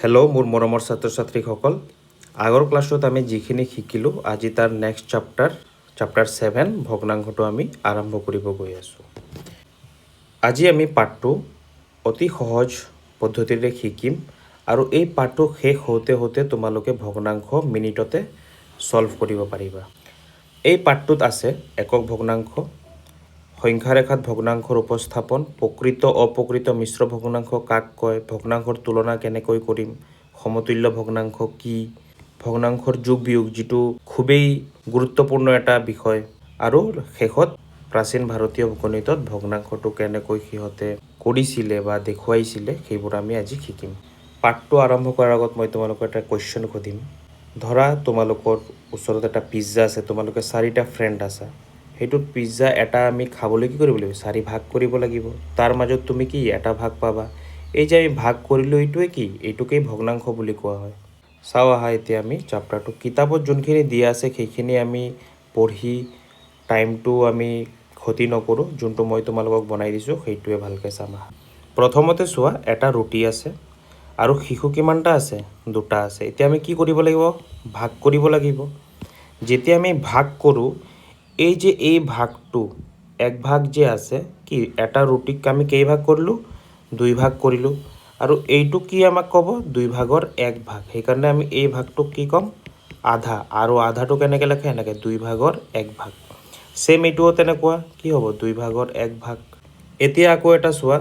Hello' মোৰ মৰমৰ ছাত্ৰ ছাত্ৰীসকল, আগৰ ক্লাছত আমি যিখিনি শিকিলোঁ আজি তাৰ নেক্সট চাপ্টাৰ 7 ভগ্নাংশটো আমি আৰম্ভ কৰিব গৈ আছোঁ। আজি আমি পাঠটো অতি সহজ পদ্ধতিৰে শিকিম আৰু এই পাঠটো শেষ হওঁতে হওঁতে তোমালোকে ভগ্নাংশ মিনিটতে ছল্ভ কৰিব পাৰিবা। এই পাঠটোত আছে একক ভগ্নাংশ, সংখ্যাৰেখাত ভগ্নাংশৰ উপস্থাপন, প্ৰকৃত অপ্ৰকৃত মিশ্ৰ ভগ্নাংশ কাক কয়, ভগ্নাংশৰ তুলনা কেনেকৈ কৰিম, সমতুল্য ভগ্নাংশ কি, ভগ্নাংশৰ যোগ বিয়োগ যিটো খুবেই গুৰুত্বপূৰ্ণ এটা বিষয়, আৰু শেষত প্ৰাচীন ভাৰতীয় গণিতত ভগ্নাংশটো কেনেকৈ সিহঁতে কৰিছিলে বা দেখুৱাইছিলে সেইবোৰ আমি আজি শিকিম। পাঠটো আৰম্ভ কৰাৰ আগত মই তোমালোকক এটা কুৱেশ্যন সুধিম। ধৰা তোমালোকৰ ওচৰত এটা পিজ্জা আছে, তোমালোকে 4টা ফ্ৰেণ্ড আছা, সেইটোত পিজ্জা এটা আমি খাবলৈ কি কৰিব লাগিব, 4 ভাগ কৰিব লাগিব। তাৰ মাজত তুমি কি এটা ভাগ পাবা। এই যে আমি ভাগ কৰিলোঁ এইটোৱে কি, এইটোকেই ভগ্নাংশ বুলি কোৱা হয়। চাওঁ আহা এতিয়া আমি চাপ্টাৰটো কিতাপত যোনখিনি দিয়া আছে সেইখিনি আমি পঢ়ি টাইমটো আমি ক্ষতি নকৰোঁ, যোনটো মই তোমালোকক বনাই দিছোঁ সেইটোৱে ভালকৈ চাম আহা। প্ৰথমতে চোৱা, এটা ৰুটি আছে আৰু শিশু কিমানটা আছে, 2টা আছে। এতিয়া আমি কি কৰিব লাগিব, ভাগ কৰিব লাগিব। যেতিয়া আমি ভাগ কৰোঁ, এই যে এই ভাগটো এক ভাগ যে আছে কি, এটা ৰুটিক আমি কেই ভাগ কৰিলোঁ, 2 ভাগ কৰিলোঁ, আৰু এইটো কি আমাক ক'ব, 2 ভাগৰ 1 ভাগ। সেইকাৰণে আমি এই ভাগটোক কি ক'ম, আধা, আৰু আধাটো কেনেকৈ লেখে, এনেকৈ 2 ভাগৰ 1 ভাগ। ছেম এইটোও তেনেকুৱা কি হ'ব, 2 ভাগৰ 1 ভাগ। এতিয়া আকৌ এটা চোৱা,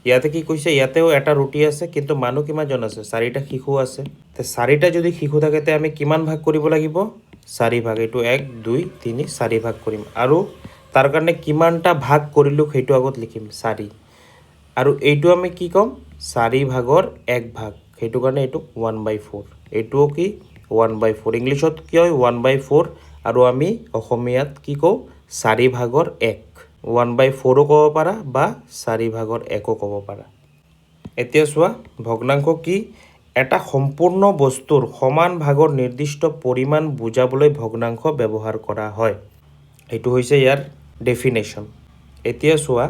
ইয়াতে কি কৈছে, ইয়াতেও এটা ৰুটি আছে কিন্তু মানুহ কিমানজন আছে, 4টা শিশু আছে। তে 4টা যদি শিশু থাকে তে আমি কিমান ভাগ কৰিব লাগিব, 4 ভাগ। এইটো 1 2 3 4 ভাগ কৰিম, আৰু তাৰ কাৰণে কিমানটা ভাগ কৰিলোঁ সেইটো আগত লিখিম 4, আৰু এইটো আমি কি ক'ম, 4 ভাগৰ 1 ভাগ। সেইটো কাৰণে এইটো 1/4, এইটোও কি 1/4। ইংলিছত কি হয় 1/4, আৰু আমি অসমীয়াত কি কওঁ 4 ভাগৰ 1। 1/4ও ক'ব পাৰা বা 4 ভাগৰ 1ও ক'ব পাৰা। এতিয়া চোৱা, ভগ্নাংশ কি, এটা সম্পূৰ্ণ বস্তুৰ সমান ভাগৰ নিৰ্দিষ্ট পৰিমাণ বুজাবলৈ ভগ্নাংশ ব্যৱহাৰ কৰা হয়। এইটো হৈছে ইয়াৰ ডেফিনেশ্যন। এতিয়া চোৱা,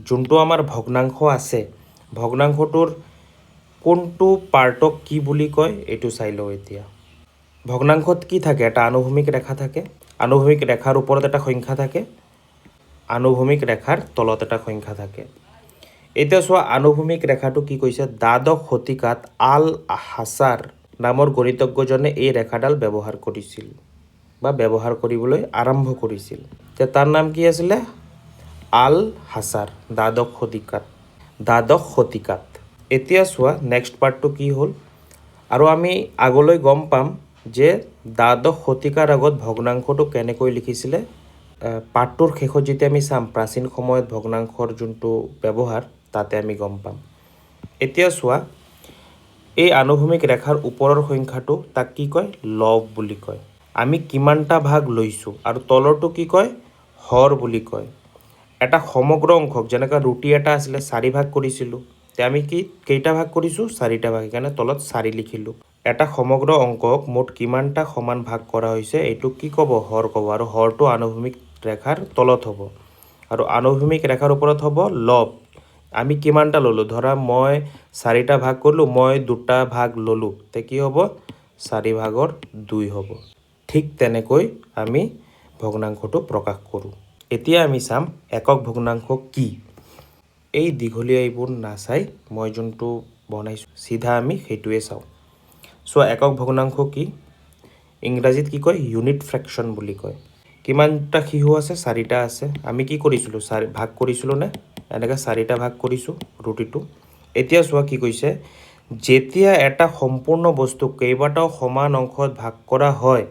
যোনটো আমাৰ ভগ্নাংশ আছে, ভগ্নাংশটোৰ কোনটো পাৰ্টক কি বুলি কয় এইটো চাই লওঁ। এতিয়া ভগ্নাংশত কি থাকে, এটা আনুভূমিক ৰেখা থাকে, আনুভূমিক ৰেখাৰ ওপৰত এটা সংখ্যা থাকে, আনুভূমিক ৰেখাৰ তলত এটা সংখ্যা থাকে। এতিয়া চোৱা, আনুভূমিক ৰেখাটো কি কৈছে, দ্বাদশ শতিকাত আল হাছাৰ নামৰ গণিতজ্ঞজনে এই ৰেখাডাল ব্যৱহাৰ কৰিছিল বা ব্যৱহাৰ কৰিবলৈ আৰম্ভ কৰিছিল। এতিয়া তাৰ নাম কি আছিলে, আল হাছাৰ, দ্বাদশ শতিকাত। এতিয়া চোৱা নেক্সট পাৰ্টটো কি হ'ল, আৰু আমি আগলৈ গম পাম যে দ্বাদশ শতিকাৰ আগত ভগ্নাংশটো কেনেকৈ লিখিছিলে। পাঠটোৰ শেষত যেতিয়া আমি চাম প্ৰাচীন সময়ত ভগ্নাংশৰ যোনটো ব্যৱহাৰ, তাতে আমি গম পাম। এতিয়া চোৱা, এই আনুভূমিক ৰেখাৰ ওপৰৰ সংখ্যাটো তাক কি কয়, লব বুলি কয়। আমি কিমানটা ভাগ লৈছোঁ, আৰু তলৰটো কি কয়, হৰ বুলি কয়। এটা সমগ্ৰ অংশক, যেনেকৈ ৰুটি এটা আছিলে 4 ভাগ কৰিছিলোঁ, তে আমি কি কেইটা ভাগ কৰিছোঁ, 4টা ভাগ, সেইকাৰণে তলত 4 লিখিলোঁ। এটা সমগ্ৰ অংকক মুঠ কিমানটা সমান ভাগ কৰা হৈছে এইটো কি ক'ব, হৰ ক'ব, আৰু হৰটো আনুভূমিক ৰেখাৰ তলত হ'ব, আৰু আনুভূমিক ৰেখাৰ ওপৰত হ'ব লব। আমি কিমানটা ল'লোঁ, ধৰা মই 4টা ভাগ কৰিলোঁ, মই 2টা ভাগ ল'লোঁ, তে কি হ'ব, 4 ভাগৰ 2 হ'ব। ঠিক তেনেকৈ আমি ভগ্নাংশটো প্ৰকাশ কৰোঁ। এতিয়া আমি চাম একক ভগ্নাংশ কি। এই দীঘলীয়া এইবোৰ নাচাই মই যোনটো বনাইছোঁ চিধা আমি সেইটোৱে চাওঁ। চোৱা, একক ভগ্নাংশ কি, ইংৰাজীত কি কয়, ইউনিট ফ্ৰেকশ্যন বুলি কয়। কিমানটা শিশু আছে, 4টা আছে। আমি কি কৰিছিলোঁ, ভাগ কৰিছিলোঁ নে, এনেকৈ 4টা ভাগ কৰিছোঁ ৰুটিটো। এতিয়া চোৱা কি কৈছে, যেতিয়া এটা সম্পূৰ্ণ বস্তু কেইবাটাও সমান অংশত ভাগ কৰা হয়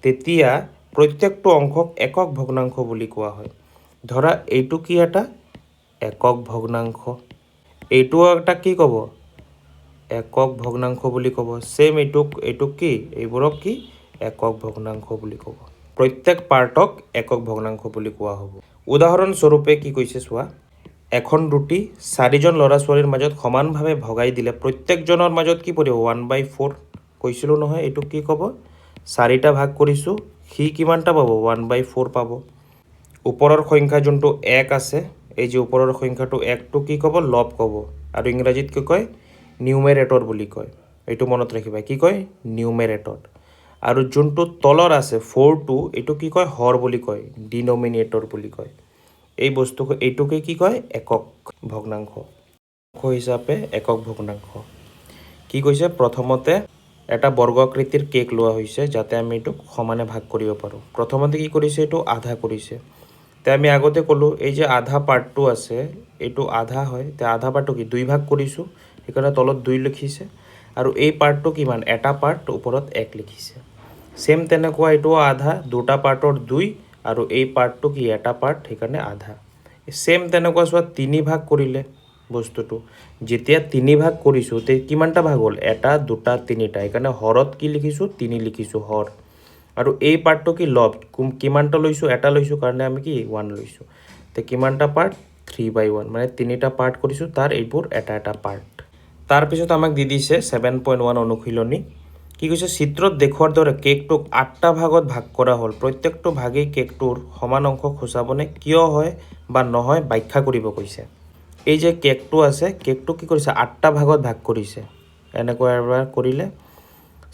তেতিয়া প্ৰত্যেকটো অংশক একক ভগ্নাংশ বুলি কোৱা হয়। ধৰা এইটো কি, এটা একক ভগ্নাংশ, এইটোও এটা কি ক'ব, একক ভগ্নাংশ বুলি ক'ব। ছেম এইটোক কি, এইবোৰক কি একক ভগ্নাংশ বুলি ক'ব। প্ৰত্যেক পাৰ্টক একক ভগ্নাংশ বুলি কোৱা হ'ব। উদাহৰণস্বৰূপে কি কৈছে চোৱা, এখন ৰুটি 4জন ল'ৰা ছোৱালীৰ মাজত সমানভাৱে ভগাই দিলে প্ৰত্যেকজনৰ মাজত কি পৰিব, 1/4। কৈছিলোঁ নহয়, এইটোক কি ক'ব, 4টা ভাগ কৰিছোঁ, সি কিমানটা পাব, 1/4 পাব। ওপৰৰ সংখ্যা যোনটো 1 আছে, এই যে ওপৰৰ সংখ্যাটো 1টো কি ক'ব, লব ক'ব, আৰু ইংৰাজীত কি কয়, নিউমেৰেটৰ বুলি কয়। এইটো মনত ৰাখিবা কি কয় নিউমেৰেটৰ আৰু যোনটো তলৰ আছে 4টো এইটো কি কয় হৰ বুলি কয় ডিনমিনেটৰ বুলি কয় এই বস্তু এইটোকে কি কয় একক ভগ্নাংশ হিচাপে একক ভগ্নাংশ কি কৈছে প্ৰথমতে এটা বৰ্গাকৃতিৰ কেক লোৱা হৈছে যাতে আমি এইটো সমানে ভাগ কৰিব পাৰোঁ প্ৰথমতে কি কৰিছে এইটো আধা কৰিছে তে আমি আগতে ক'লো এই যে আধা পাৰ্টটো আছে এইটো আধা হয় তে আধা পাৰ্টটো কি দুই ভাগ কৰিছোঁ সেইকাৰণে তলত 2 লিখিছে আৰু এই পাৰ্টটো কিমান এটা পাৰ্ট ওপৰত 1 লিখিছে সেম তেনেকুৱা এইটো আধা দুটা পাৰ্টৰ 2 আৰু এই পাৰ্টটো কি এটা পাৰ্ট সেইকাৰণে আধা সেম তেনেকুৱা চোৱা 3 ভাগ কৰিলে বস্তুটো যেতিয়া 3 ভাগ কৰিছোঁ তে কিমানটা ভাগ হ'ল এটা দুটা তিনিটা সেইকাৰণে হৰত কি লিখিছোঁ 3 লিখিছোঁ হৰ আৰু এই পাৰ্টটো কি লব কিমানটা লৈছোঁ এটা লৈছোঁ কাৰণে আমি কি 1 লৈছোঁ তে কিমানটা পাৰ্ট 3/1 মানে তিনিটা পাৰ্ট কৰিছোঁ তাৰ এইবোৰ এটা এটা পাৰ্ট তাৰপিছত আমাক দি দিছে 7.1 অনুশীলনী কি কৈছে চিত্ৰত দেখুৱাৰ দৰে কেকটোক 8টা ভাগত ভাগ কৰা হ'ল প্ৰত্যেকটো ভাগেই কেকটোৰ সমান অংশ খুচাবনে কিয় হয় বা নহয় ব্যাখ্যা কৰিব কৈছে এই যে কেকটো আছে কেকটো কি কৰিছে 8টা ভাগত ভাগ কৰিছে এনেকৈ এবাৰ কৰিলে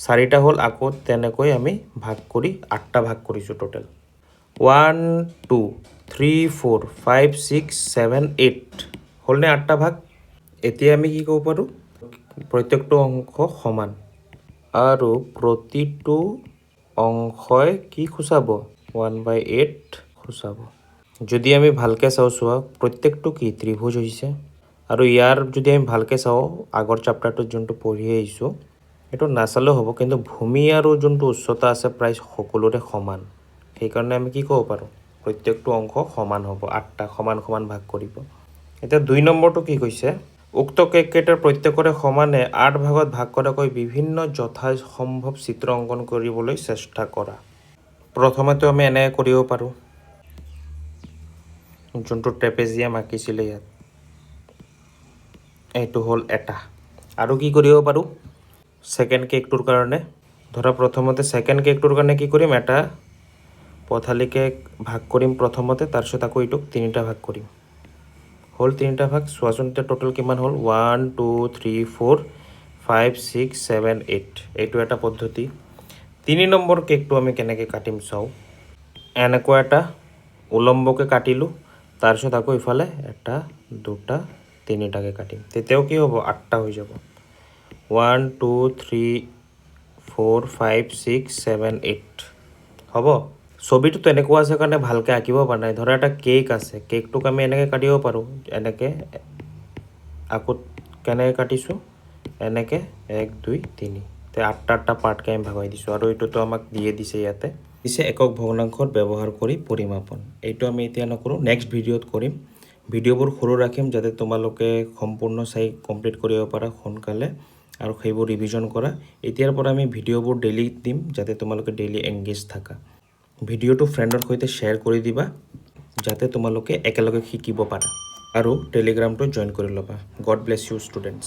4টা হ'ল আকৌ তেনেকৈ আমি ভাগ কৰি 8টা ভাগ কৰিছোঁ টোটাল 1 2 3 4 5 6 7 8 হ'লনে 8টা ভাগ এতিয়া আমি কি ক'ব পাৰোঁ প্ৰত্যেকটো অংশ সমান আৰু প্ৰতিটো অংশই কি খুচাব 1/8 খুচাব যদি আমি ভালকৈ চাওঁ চোৱা প্ৰত্যেকটো কি ত্ৰিভুজ হৈছে আৰু ইয়াৰ যদি আমি ভালকৈ চাওঁ আগৰ চেপ্টাৰটোত যোনটো পঢ়ি আহিছোঁ এইটো নাচালেও হ'ব কিন্তু ভূমি আৰু যোনটো উচ্চতা আছে প্ৰায় সকলোৰে সমান সেইকাৰণে আমি কি ক'ব পাৰোঁ প্ৰত্যেকটো অংশ সমান হ'ব 8টা সমান সমান ভাগ কৰিব এতিয়া 2 নম্বৰটো কি কৈছে উক্ত কেককেইটাৰ প্ৰত্যেকৰে সমানে 8 ভাগত ভাগ কৰাকৈ বিভিন্ন যথাসম্ভৱ চিত্ৰ অংকন কৰিবলৈ চেষ্টা কৰা প্ৰথমতে আমি এনে কৰিব পাৰোঁ যোনটো ট্ৰেপেজিয়াম আঁকিছিলে ইয়াত এইটো হ'ল এটা আৰু কি কৰিব পাৰোঁ সেকেন্ড কেকটোৰ কাৰণে ধৰা প্ৰথমতে সেকেন্ড কেকটোৰ কাৰণে কি কৰিম এটা পথালিকে ভাগ কৰিম প্ৰথমতে তাৰপিছত আকৌ এইটোক 3টা ভাগ কৰিম হ'ল 3টা ভাগ চোৱাচোন টোটাল কিমান হ'ল 1 2 3 4 5 6 7 8 এইটো এটা পদ্ধতি 3 নম্বৰ কেকটো আমি কেনেকৈ কাটিম চাওঁ এনেকুৱা এটা উলম্বকে কাটিলোঁ তাৰপিছত আকৌ ইফালে এটা দুটা তিনিটাকে কাটিম তেতিয়াও কি হ'ব 8টা হৈ যাব 1 2 3 4 5 6 7 8 হ'ব ছবিটো তেনেকুৱা আছে কাৰণে ভালকৈ আঁকিব পৰা নাই ধৰা এটা কেক আছে কেকটোক আমি এনেকৈ কাটিব পাৰোঁ এনেকৈ আকৌ কেনেকৈ কাটিছোঁ এনেকৈ 1 2 3 তে 8টা পাৰ্টকৈ আমি ভগাই দিছোঁ আৰু এইটোতো আমাক দিয়ে দিছে ইয়াতে দিছে একক ভগ্নাংশত ব্যৱহাৰ কৰি পৰিমাপন এইটো আমি এতিয়া নকৰোঁ নেক্সট ভিডিঅ'ত কৰিম ভিডিঅ'বোৰ সৰু ৰাখিম যাতে তোমালোকে সম্পূৰ্ণ চাই কমপ্লিট কৰিব পাৰা সোনকালে আৰু সেইবোৰ ৰিভিজন কৰা এতিয়াৰ পৰা আমি ভিডিঅ'বোৰ ডেইলি দিম যাতে তোমালোকে ডেইলি এংগেজ থাকা ভিডিঅ'টো ফ্ৰেণ্ডৰ সৈতে শ্বেয়াৰ কৰি দিবা যাতে তোমালোকে একেলগে শিকিব পাৰা আৰু টেলিগ্ৰামটো জইন কৰি ল'বা গড ব্লেছ ইউ ষ্টুডেণ্টছ